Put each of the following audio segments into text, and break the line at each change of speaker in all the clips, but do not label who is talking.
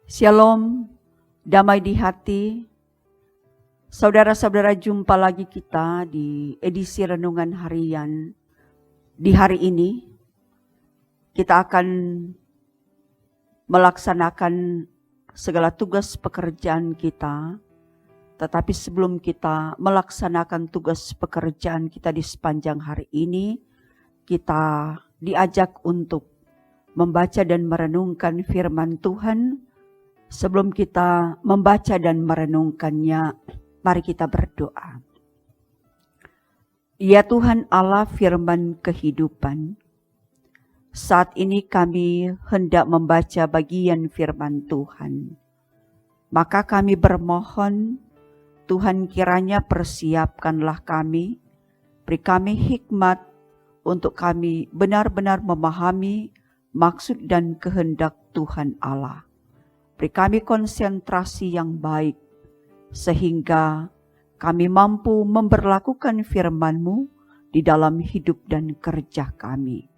Shalom, damai di hati. Saudara-saudara, jumpa lagi kita di edisi Renungan Harian. Di hari ini, kita akan melaksanakan segala tugas pekerjaan kita. Tetapi sebelum kita melaksanakan tugas pekerjaan kita di sepanjang hari ini, kita diajak untuk membaca dan merenungkan firman Tuhan. Sebelum kita membaca dan merenungkannya, mari kita berdoa. Ya Tuhan Allah firman kehidupan, saat ini kami hendak membaca bagian firman Tuhan. Maka kami bermohon, Tuhan kiranya persiapkanlah kami, beri kami hikmat untuk kami benar-benar memahami maksud dan kehendak Tuhan Allah. Beri kami konsentrasi yang baik, sehingga kami mampu memberlakukan firman-Mu di dalam hidup dan kerja kami.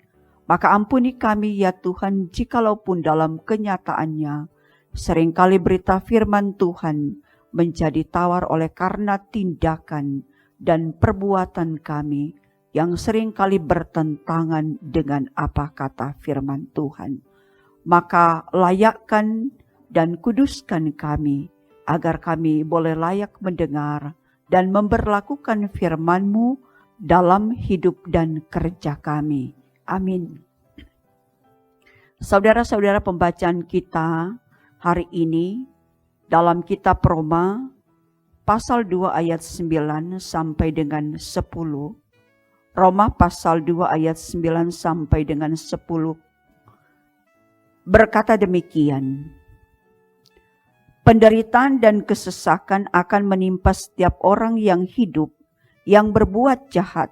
Maka ampuni kami ya Tuhan, jikalaupun dalam kenyataannya seringkali berita firman Tuhan menjadi tawar oleh karena tindakan dan perbuatan kami yang seringkali bertentangan dengan apa kata firman Tuhan. Maka layakkan dan kuduskan kami, agar kami boleh layak mendengar dan memberlakukan firman-Mu dalam hidup dan kerja kami. Amin. Saudara-saudara, pembacaan kita hari ini dalam kitab Roma, pasal 2 ayat 9 sampai dengan 10. Roma pasal 2 ayat 9 sampai dengan 10 berkata demikian. Penderitaan dan kesesakan akan menimpa setiap orang yang hidup, yang berbuat jahat,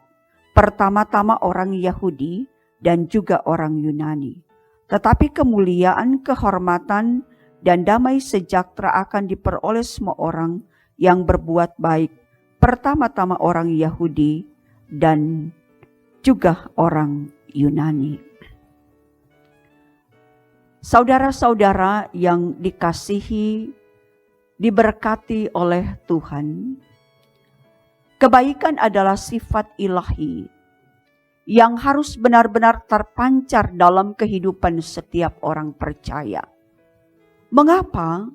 pertama-tama orang Yahudi dan juga orang Yunani. Tetapi kemuliaan, kehormatan, dan damai sejahtera akan diperoleh semua orang yang berbuat baik, pertama-tama orang Yahudi dan juga orang Yunani. Saudara-saudara yang dikasihi, diberkati oleh Tuhan, kebaikan adalah sifat ilahi yang harus benar-benar terpancar dalam kehidupan setiap orang percaya. Mengapa?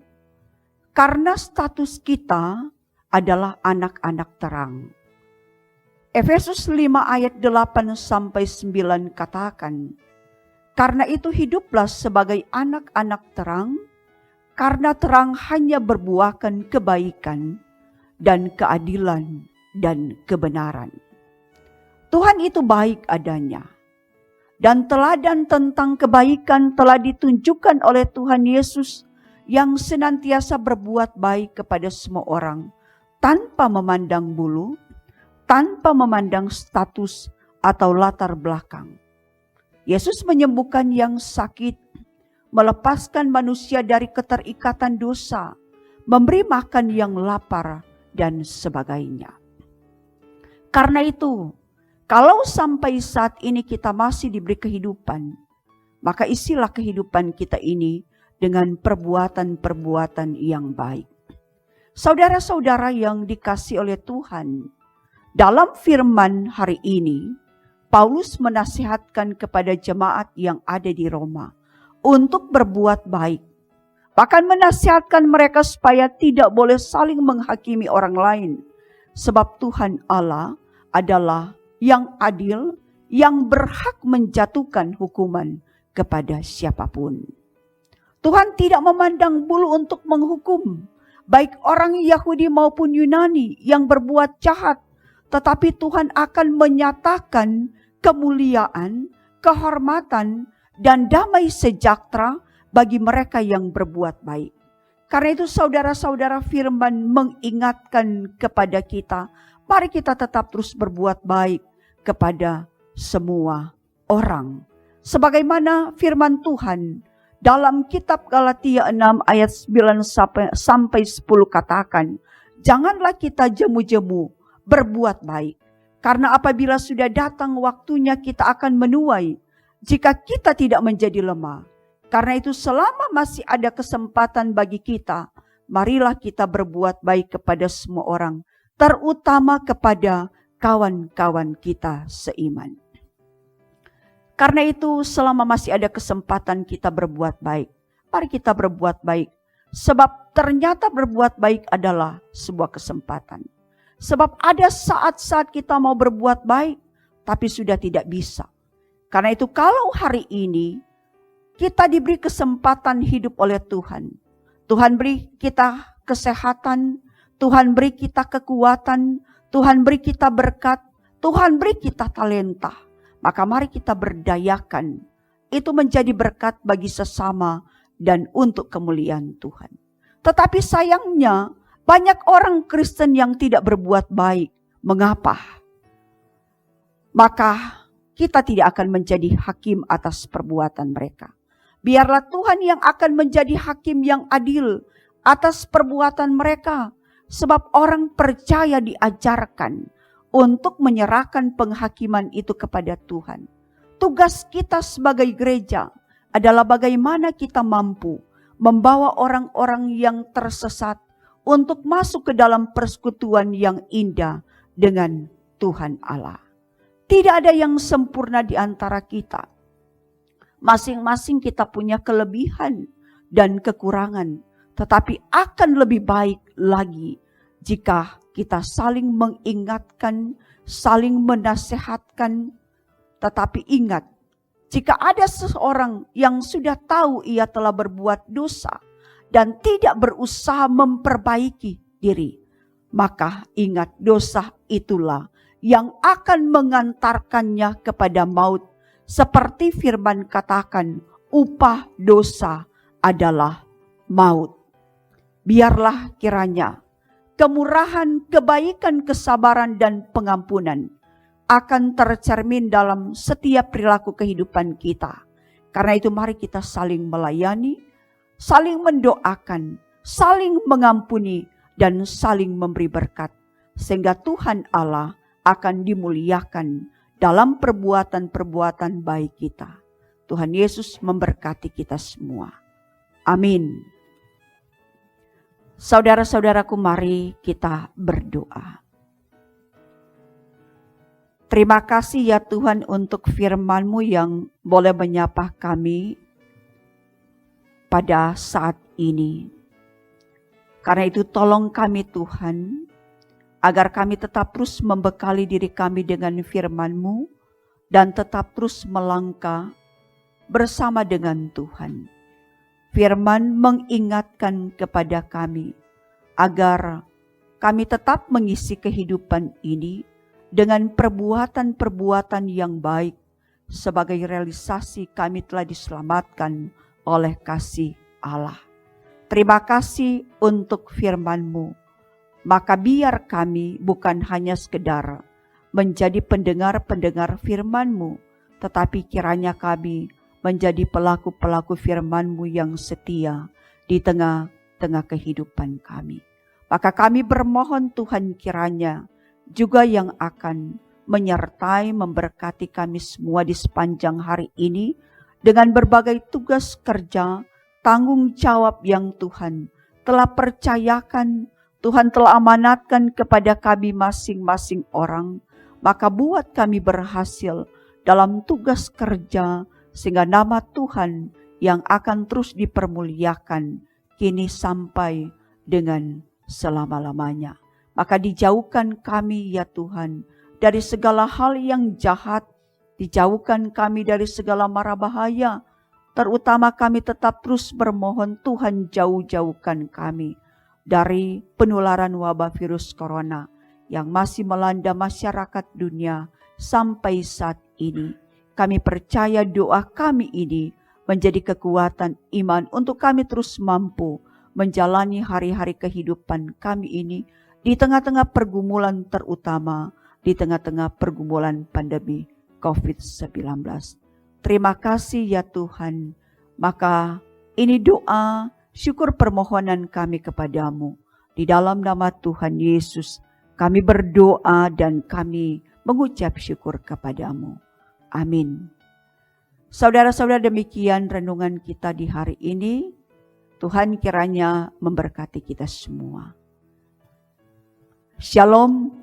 Karena status kita adalah anak-anak terang. Efesus 5 ayat 8 sampai 9 katakan, karena itu hiduplah sebagai anak-anak terang, karena terang hanya berbuahkan kebaikan dan keadilan dan kebenaran. Tuhan itu baik adanya, dan teladan tentang kebaikan telah ditunjukkan oleh Tuhan Yesus yang senantiasa berbuat baik kepada semua orang tanpa memandang bulu, tanpa memandang status atau latar belakang. Yesus menyembuhkan yang sakit, melepaskan manusia dari keterikatan dosa, memberi makan yang lapar, dan sebagainya. Karena itu, kalau sampai saat ini kita masih diberi kehidupan, maka isilah kehidupan kita ini dengan perbuatan-perbuatan yang baik. Saudara-saudara yang dikasihi oleh Tuhan, dalam firman hari ini, Paulus menasihatkan kepada jemaat yang ada di Roma untuk berbuat baik. Bahkan menasihatkan mereka supaya tidak boleh saling menghakimi orang lain. Sebab Tuhan Allah adalah yang adil, yang berhak menjatuhkan hukuman kepada siapapun. Tuhan tidak memandang bulu untuk menghukum, baik orang Yahudi maupun Yunani yang berbuat jahat. Tetapi Tuhan akan menyatakan kemuliaan, kehormatan, dan damai sejahtera bagi mereka yang berbuat baik. Karena itu saudara-saudara, firman mengingatkan kepada kita, mari kita tetap terus berbuat baik kepada semua orang. Sebagaimana firman Tuhan dalam kitab Galatia 6 ayat 9 sampai 10 katakan, janganlah kita jemu-jemu berbuat baik. Karena apabila sudah datang waktunya kita akan menuai, jika kita tidak menjadi lemah. Karena itu selama masih ada kesempatan bagi kita, marilah kita berbuat baik kepada semua orang, terutama kepada kawan-kawan kita seiman. Karena itu selama masih ada kesempatan kita berbuat baik, mari kita berbuat baik. Sebab ternyata berbuat baik adalah sebuah kesempatan. Sebab ada saat-saat kita mau berbuat baik, tapi sudah tidak bisa. Karena itu kalau hari ini kita diberi kesempatan hidup oleh Tuhan. Tuhan beri kita kesehatan, Tuhan beri kita kekuatan, Tuhan beri kita berkat, Tuhan beri kita talenta. Maka mari kita berdayakan. Itu menjadi berkat bagi sesama dan untuk kemuliaan Tuhan. Tetapi sayangnya banyak orang Kristen yang tidak berbuat baik. Mengapa? Maka kita tidak akan menjadi hakim atas perbuatan mereka. Biarlah Tuhan yang akan menjadi hakim yang adil atas perbuatan mereka. Sebab orang percaya diajarkan untuk menyerahkan penghakiman itu kepada Tuhan. Tugas kita sebagai gereja adalah bagaimana kita mampu membawa orang-orang yang tersesat untuk masuk ke dalam persekutuan yang indah dengan Tuhan Allah. Tidak ada yang sempurna di antara kita. Masing-masing kita punya kelebihan dan kekurangan. Tetapi akan lebih baik lagi jika kita saling mengingatkan, saling menasehatkan. Tetapi ingat, jika ada seseorang yang sudah tahu ia telah berbuat dosa dan tidak berusaha memperbaiki diri, maka ingat dosa itulah yang akan mengantarkannya kepada maut. Seperti firman katakan, upah dosa adalah maut. Biarlah kiranya kemurahan, kebaikan, kesabaran, dan pengampunan akan tercermin dalam setiap perilaku kehidupan kita. Karena itu mari kita saling melayani, saling mendoakan, saling mengampuni, dan saling memberi berkat. Sehingga Tuhan Allah akan dimuliakan dalam perbuatan-perbuatan baik kita. Tuhan Yesus memberkati kita semua. Amin. Saudara-saudaraku, mari kita berdoa. Terima kasih ya Tuhan untuk firman-Mu yang boleh menyapa kami pada saat ini. Karena itu tolong kami Tuhan, agar kami tetap terus membekali diri kami dengan firman-Mu dan tetap terus melangkah bersama dengan Tuhan. Firman mengingatkan kepada kami agar kami tetap mengisi kehidupan ini dengan perbuatan-perbuatan yang baik sebagai realisasi kami telah diselamatkan oleh kasih Allah. Terima kasih untuk firman-Mu. Maka biar kami bukan hanya sekedar menjadi pendengar-pendengar firman-Mu, tetapi kiranya kami menjadi pelaku-pelaku firman-Mu yang setia di tengah-tengah kehidupan kami. Maka kami bermohon Tuhan kiranya juga yang akan menyertai memberkati kami semua di sepanjang hari ini dengan berbagai tugas kerja, tanggung jawab yang Tuhan telah percayakan, Tuhan telah amanatkan kepada kami masing-masing orang. Maka buat kami berhasil dalam tugas kerja, sehingga nama Tuhan yang akan terus dipermuliakan kini sampai dengan selama-lamanya. Maka dijauhkan kami ya Tuhan dari segala hal yang jahat, dijauhkan kami dari segala mara bahaya, terutama kami tetap terus bermohon Tuhan jauh-jauhkan kami dari penularan wabah virus corona yang masih melanda masyarakat dunia sampai saat ini. Kami percaya doa kami ini menjadi kekuatan iman untuk kami terus mampu menjalani hari-hari kehidupan kami ini di tengah-tengah pergumulan, terutama di tengah-tengah pergumulan pandemi COVID-19. Terima kasih ya Tuhan. Maka ini doa syukur permohonan kami kepadamu. Di dalam nama Tuhan Yesus kami berdoa dan kami mengucap syukur kepadamu. Amin. Saudara-saudara, demikian renungan kita di hari ini. Tuhan kiranya memberkati kita semua. Shalom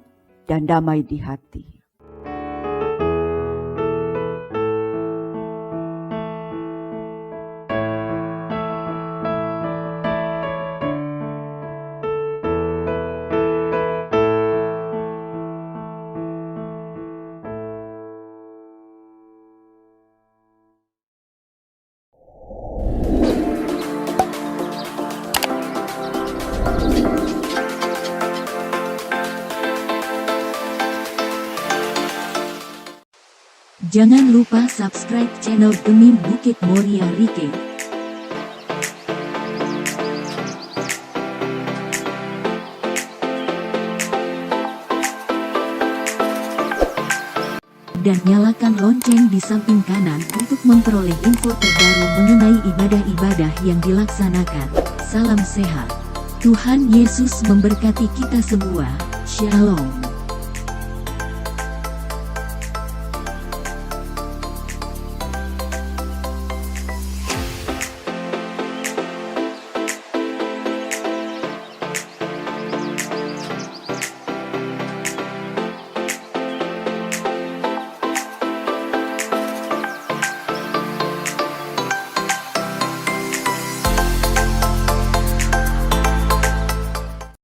dan damai di hati.
Jangan lupa subscribe channel Demi Bukit Moria Rike. Dan nyalakan lonceng di samping kanan untuk memperoleh info terbaru mengenai ibadah-ibadah yang dilaksanakan. Salam sehat. Tuhan Yesus memberkati kita semua. Shalom.